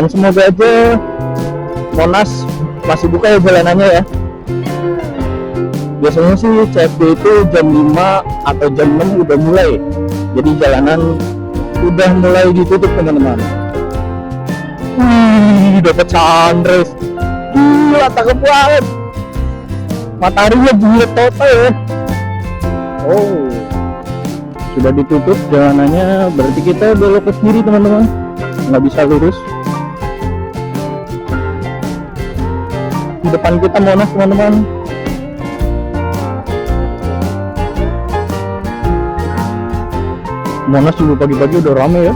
Dan semoga aja Monas masih buka ya jalanannya ya. Biasanya sih CFD itu jam 5 atau jam 6 udah mulai. Jadi jalanan udah mulai ditutup teman-teman. Wih, dapat sunrise. Gila, cakep banget. Mataharinya bulat total ya. Oh, sudah ditutup jalanannya, berarti kita belok ke kiri teman-teman. Nggak bisa lurus. Di depan kita Monas teman-teman. Monas juga pagi-pagi udah rame ya.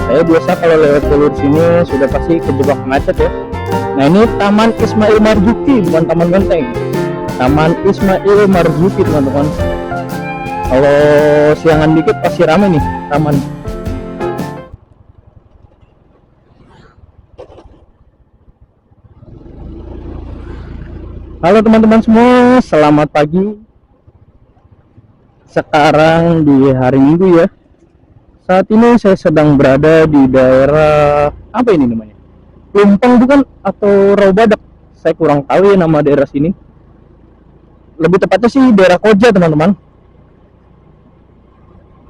Saya biasa kalau lewat jalur sini sudah pasti kejebak macet ya. Nah ini Taman Ismail Marzuki, bukan Taman Menteng. Taman Ismail Marzuki teman-teman. Kalau siangan dikit pasti rame nih taman. Halo teman-teman semua, selamat pagi. Sekarang di hari Minggu ya. Saat ini saya sedang berada di daerah apa ini namanya? Plumpang bukan atau Rawabadak? Saya kurang tahu ya nama daerah sini. Lebih tepatnya sih daerah Koja teman-teman.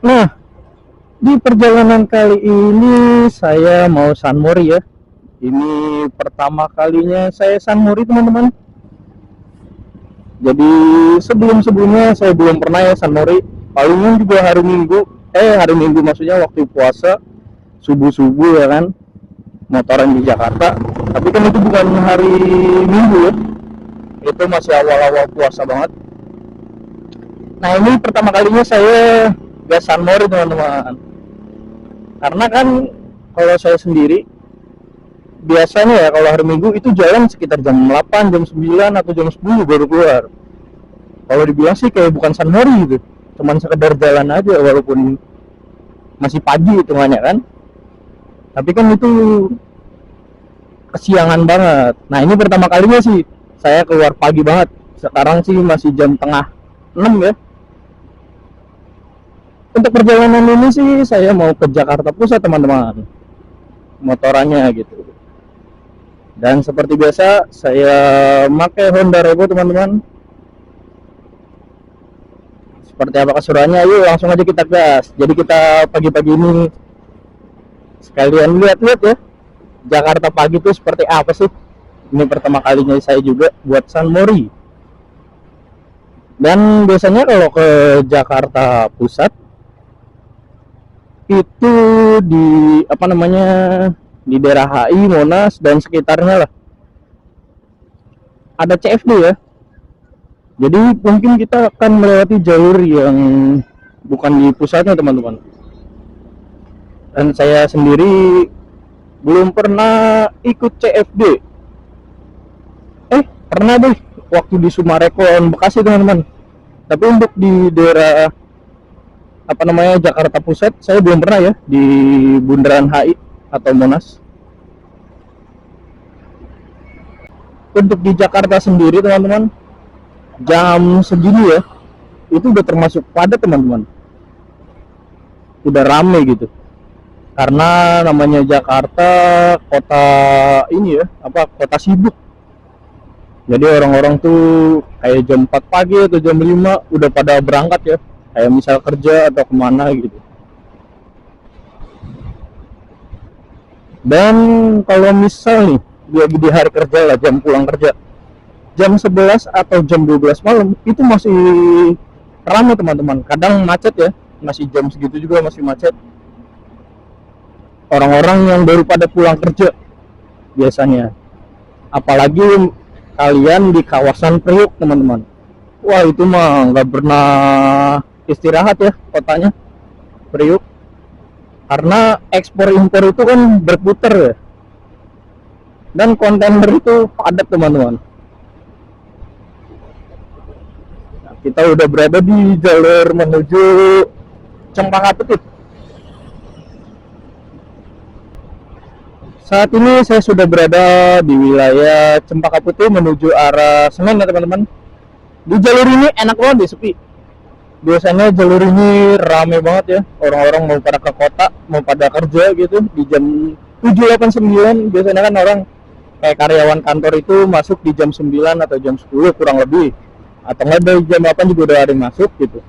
Nah, di perjalanan kali ini saya mau San Mori ya. Ini pertama kalinya saya San Mori teman-teman. Jadi sebelum-sebelumnya saya belum pernah ya San Mori. Palingnya juga hari Minggu maksudnya waktu puasa subuh-subuh ya kan, motoran di Jakarta. Tapi kan itu bukan hari Minggu ya, itu masih awal-awal puasa banget. Nah ini pertama kalinya saya ke San Mori teman-teman. Karena kan kalau saya sendiri biasanya ya kalau hari Minggu itu jalan sekitar jam 8, jam 9 atau jam 10 baru keluar. Kalau dibilang sih kayak bukan San Mori gitu, cuman sekedar jalan aja walaupun masih pagi hitungannya kan. Tapi kan itu kesiangan banget. Nah ini pertama kalinya sih saya keluar pagi banget. Sekarang sih masih jam tengah 6 ya. Untuk perjalanan ini sih saya mau ke Jakarta Pusat teman-teman, motorannya gitu. Dan seperti biasa saya pakai Honda Revo teman-teman. Seperti apa keseruannya, yuk langsung aja kita gas. Jadi kita pagi-pagi ini sekalian lihat-lihat ya Jakarta pagi itu seperti apa sih. Ini pertama kalinya saya juga buat San Mori. Dan biasanya kalau ke Jakarta Pusat itu di apa namanya, di daerah HI, Monas dan sekitarnya lah ada CFD ya. Jadi mungkin kita akan melewati jalur yang bukan di pusatnya teman-teman. Dan saya sendiri belum pernah ikut CFD. Pernah deh waktu di Sumarekon Bekasi teman-teman. Tapi untuk di daerah apa namanya Jakarta Pusat saya belum pernah ya, di bundaran HI atau Monas. Untuk di Jakarta sendiri teman-teman, jam segini ya itu udah termasuk padat teman-teman, udah rame gitu. Karena namanya Jakarta kota ini ya, kota sibuk. Jadi orang-orang tuh kayak jam 4 pagi atau jam 5 udah pada berangkat ya, kayak misal kerja atau kemana gitu. Dan kalau misal nih lagi di hari kerja lah, jam pulang kerja jam 11 atau jam 12 malam itu masih ramai teman-teman. Kadang macet ya, masih jam segitu juga masih macet. Orang-orang yang baru pada pulang kerja biasanya. Apalagi kalian di kawasan Priuk teman-teman. Wah itu mah nggak pernah istirahat ya kotanya Priuk. Karena ekspor impor itu kan berputar ya. Dan kontainer itu padat teman-teman. Nah, kita udah berada di jalur menuju Cempaka Putih. Saat ini saya sudah berada di wilayah Cempaka Putih menuju arah Senen ya teman-teman. Di jalur ini enak banget deh, sepi. Biasanya jalur ini rame banget ya, orang-orang mau pada ke kota, mau pada kerja gitu di jam 7.89. Biasanya kan orang kayak karyawan kantor itu masuk di jam 9 atau jam 10 kurang lebih, atau nggak dari jam 8 juga udah ada yang masuk gitu,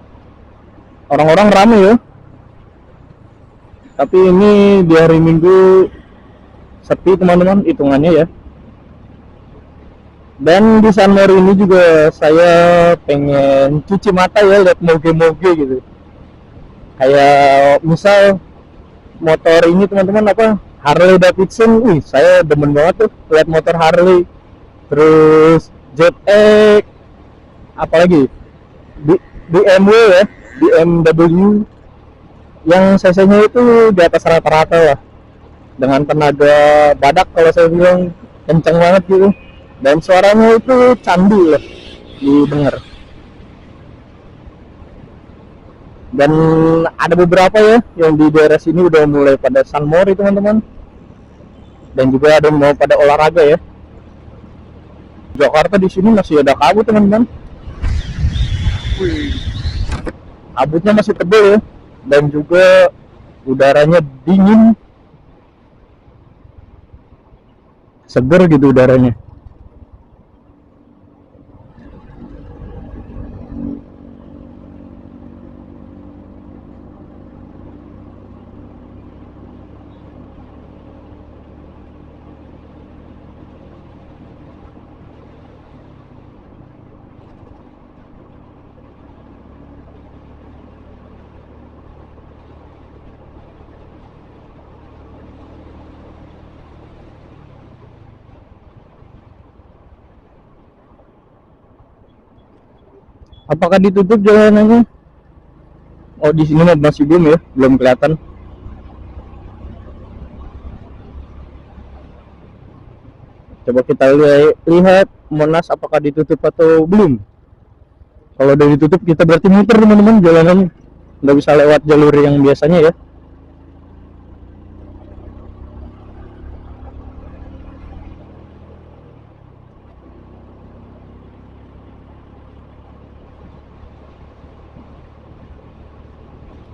orang-orang rame ya. Tapi ini di hari Minggu sepi teman-teman hitungannya ya. Dan di Sunmore ini juga saya pengen cuci mata ya, lihat moge-moge gitu. Kayak misal motor ini teman-teman, apa, Harley Davidson. Wih, saya demen banget tuh lihat motor Harley. Terus ZX, apalagi BMW ya, BMW yang cc-nya itu di atas rata-rata lah, dengan tenaga badak kalau saya bilang, kenceng banget gitu, dan suaranya itu candu lah didengar. Dan ada beberapa ya yang di daerah sini udah mulai pada sunmori teman-teman, dan juga ada yang mau pada olahraga ya. Jakarta di sini masih ada kabut teman-teman. Kabutnya masih tebal ya, dan juga udaranya dingin, seger gitu udaranya. Apakah ditutup jalanannya? Oh, di sini masih belum ya, belum kelihatan. Coba kita lihat Monas apakah ditutup atau belum. Kalau udah ditutup kita berarti muter teman-teman, jalanan nggak bisa lewat jalur yang biasanya ya.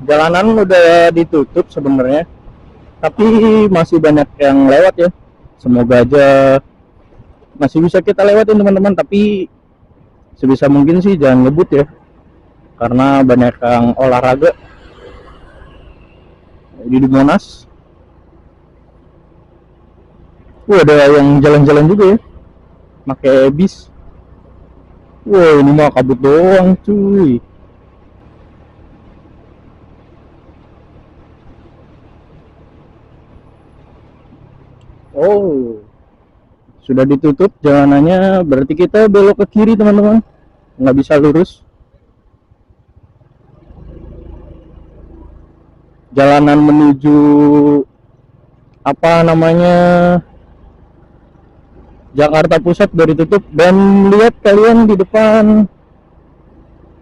Jalanan udah ditutup sebenarnya, tapi masih banyak yang lewat ya. Semoga aja masih bisa kita lewatin teman-teman, tapi sebisa mungkin sih jangan ngebut ya, karena banyak yang olahraga di Monas. Ada yang jalan-jalan juga ya, pakai bis. Ini mah kabut doang cuy. Oh, sudah ditutup jalanannya, berarti kita belok ke kiri teman-teman, nggak bisa lurus. Jalanan menuju apa namanya Jakarta Pusat udah ditutup. Dan lihat kalian di depan,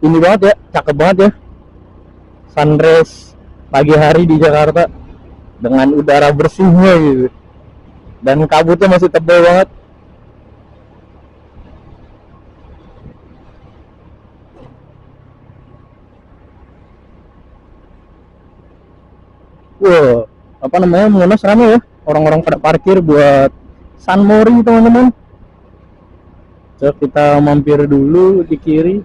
ini banget ya, cakep banget ya, sunrise pagi hari di Jakarta dengan udara bersihnya gitu, dan kabutnya masih tebal banget. Apa namanya, Monas rame ya, orang-orang pada parkir buat sunmori teman-teman. Coba kita mampir dulu di kiri.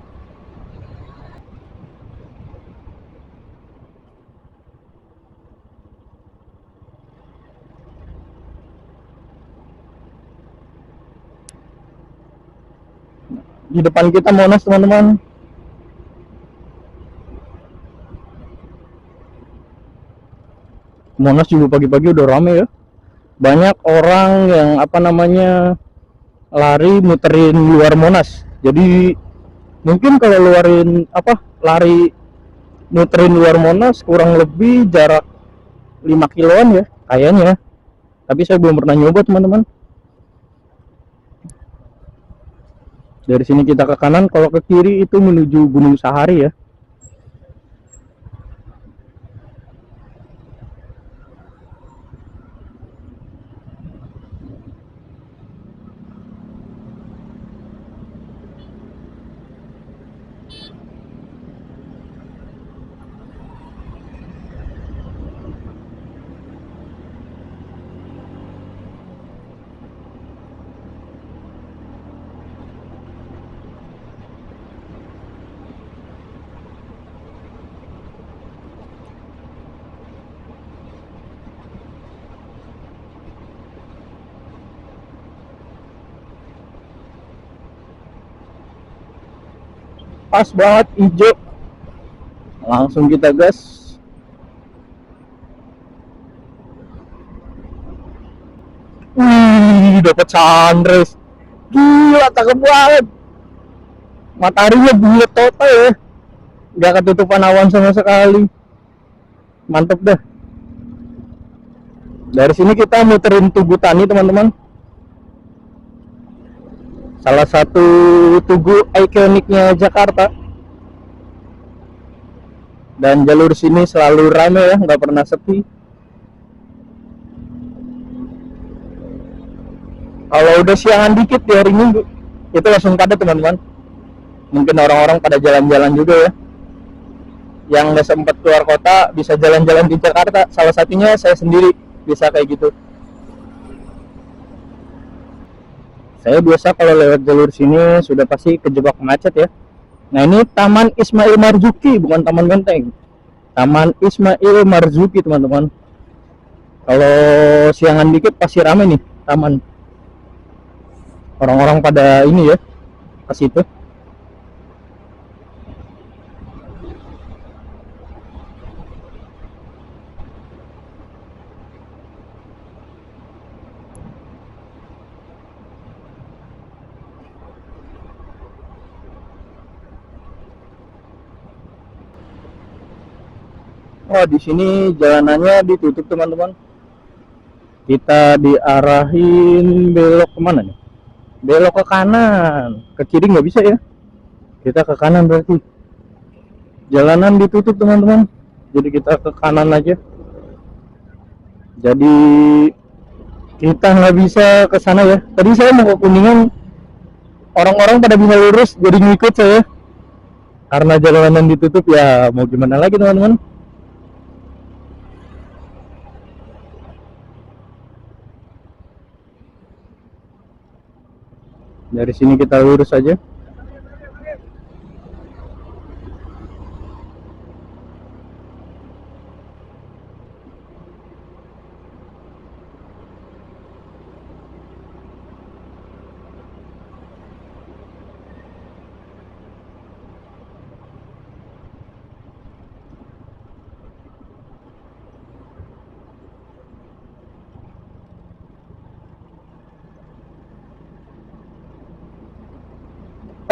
Di depan kita Monas teman-teman. Monas juga pagi-pagi udah rame ya. Banyak orang yang apa namanya lari muterin luar Monas. Jadi mungkin kalau lari muterin luar Monas kurang lebih jarak 5 kiloan ya kayaknya. Tapi saya belum pernah nyoba teman-teman. Dari sini kita ke kanan, kalau ke kiri itu menuju Gunung Sahari ya. pas banget hijau. Langsung kita gas. Wih, dapat sunrise. Gila, cakep banget. Mataharinya bulat total ya. Gak ketutupan awan sama sekali. Mantep dah. Dari sini kita muterin Tugu Tani, teman-teman. Salah satu tugu ikoniknya Jakarta. Dan jalur sini selalu ramai ya, nggak pernah sepi. Kalau udah siangan dikit di hari Minggu, itu langsung padat, teman-teman. Mungkin orang-orang pada jalan-jalan juga ya. Yang nggak sempat keluar kota bisa jalan-jalan di Jakarta. Salah satunya saya sendiri bisa kayak gitu. Saya biasa kalau lewat jalur sini sudah pasti kejebak macet ya. Nah, ini Taman Ismail Marzuki, bukan Taman Menteng. Taman Ismail Marzuki, teman-teman. Kalau siangan dikit pasti rame nih taman. Orang-orang pada ini ya, ke situ. Oh, di sini jalanannya ditutup, teman-teman. Kita diarahin belok kemana nih? Belok ke kanan. Ke kiri nggak bisa ya. Kita ke kanan berarti. Jalanan ditutup, teman-teman. Jadi kita ke kanan aja. Jadi kita nggak bisa ke sana ya. Tadi saya mau ke Kuningan. Orang-orang pada bisa lurus, jadi ngikut saya. Karena jalanan ditutup ya, mau gimana lagi, teman-teman. Dari sini kita lurus aja.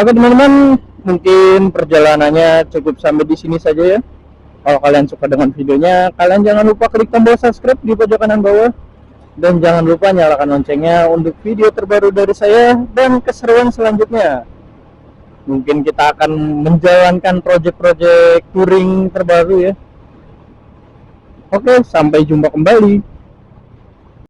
Oke, teman-teman, mungkin perjalanannya cukup sampai di sini saja ya. Kalau kalian suka dengan videonya, kalian jangan lupa klik tombol subscribe di pojok kanan bawah. Dan jangan lupa nyalakan loncengnya untuk video terbaru dari saya dan keseruan selanjutnya. Mungkin kita akan menjalankan project-project touring terbaru ya. Oke, sampai jumpa kembali.